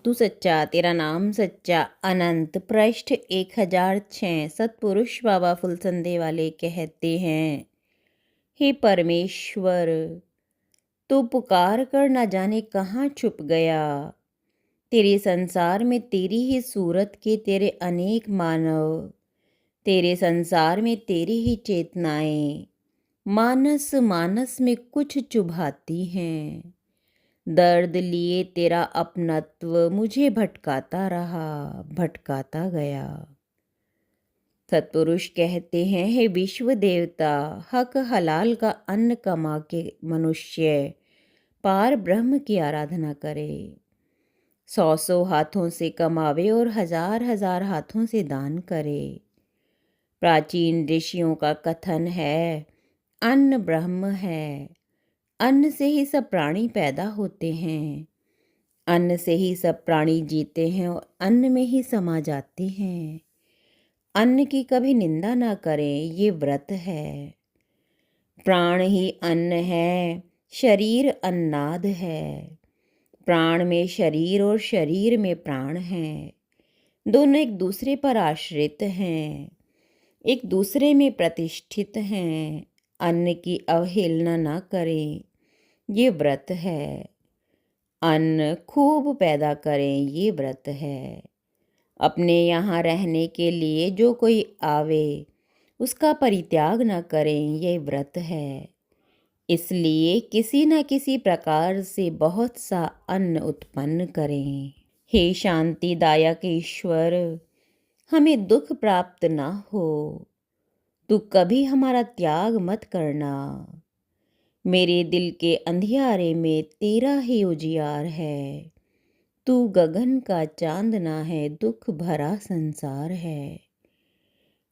तू सच्चा तेरा नाम सच्चा अनंत पृष्ठ 1006 सतपुरुष बाबा फुलसंदे वाले कहते हैं, हे परमेश्वर, तू पुकार कर न जाने कहाँ छुप गया। तेरे संसार में तेरी ही सूरत के तेरे अनेक मानव, तेरे संसार में तेरी ही चेतनाएं मानस मानस में कुछ चुभाती हैं। दर्द लिए तेरा अपनत्व मुझे भटकाता रहा, भटकाता गया। सतपुरुष कहते हैं, हे विश्व देवता, हक हलाल का अन्न कमा के मनुष्य पार ब्रह्म की आराधना करे। 100 हाथों से कमावे और 1000 हाथों से दान करे। प्राचीन ऋषियों का कथन है, अन्न ब्रह्म है। अन्न से ही सब प्राणी पैदा होते हैं, अन्न से ही सब प्राणी जीते हैं और अन्न में ही समा जाते हैं। अन्न की कभी निंदा ना करें, ये व्रत है। प्राण ही अन्न है, शरीर अन्नाद है। प्राण में शरीर और शरीर में प्राण है। दोनों एक दूसरे पर आश्रित हैं, एक दूसरे में प्रतिष्ठित हैं। अन्न की अवहेलना ना करें, ये व्रत है। अन्न खूब पैदा करें, ये व्रत है। अपने यहाँ रहने के लिए जो कोई आवे उसका परित्याग न करें, ये व्रत है। इसलिए किसी न किसी प्रकार से बहुत सा अन्न उत्पन्न करें। हे शांतिदायक ईश्वर, हमें दुख प्राप्त ना हो, तू कभी हमारा त्याग मत करना। मेरे दिल के अंधियारे में तेरा ही उजियार है। तू गगन का चांदना है, दुख भरा संसार है।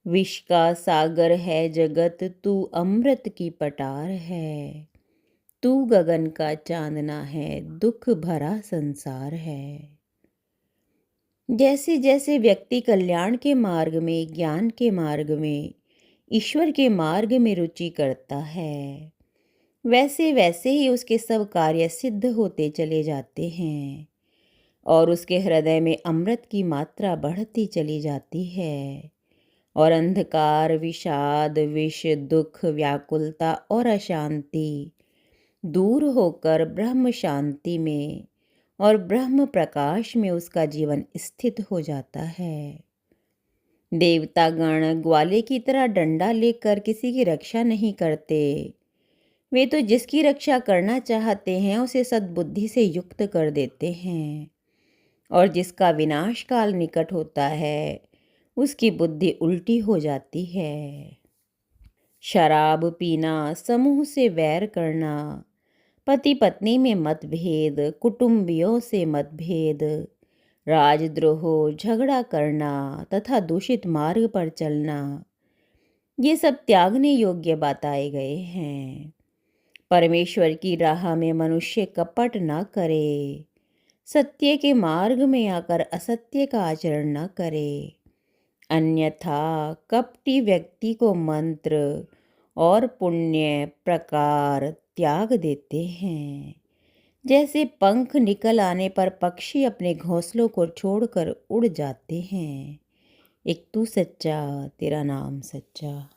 विष का सागर है जगत, तू अमृत की पटार है। तू गगन का चांदना है, दुख भरा संसार है। जैसे जैसे व्यक्ति कल्याण के मार्ग में, ज्ञान के मार्ग में, ईश्वर के मार्ग में रुचि करता है, वैसे वैसे ही उसके सब कार्य सिद्ध होते चले जाते हैं और उसके हृदय में अमृत की मात्रा बढ़ती चली जाती है और अंधकार, विषाद, विष, दुख, व्याकुलता और अशांति दूर होकर ब्रह्म शांति में और ब्रह्म प्रकाश में उसका जीवन स्थित हो जाता है। देवतागण ग्वाले की तरह डंडा लेकर किसी की रक्षा नहीं करते। वे तो जिसकी रक्षा करना चाहते हैं उसे सद्बुद्धि से युक्त कर देते हैं और जिसका विनाश काल निकट होता है उसकी बुद्धि उल्टी हो जाती है। शराब पीना, समूह से वैर करना, पति पत्नी में मतभेद, कुटुंबियों से मतभेद, राजद्रोह, झगड़ा करना तथा दूषित मार्ग पर चलना, ये सब त्यागने योग्य बताए गए हैं। परमेश्वर की राह में मनुष्य कपट न करे, सत्य के मार्ग में आकर असत्य का आचरण न करे, अन्यथा कपटी व्यक्ति को मंत्र और पुण्य प्रकार त्याग देते हैं। जैसे पंख निकल आने पर पक्षी अपने घोंसलों को छोड़कर उड़ जाते हैं। एक तू सच्चा तेरा नाम सच्चा।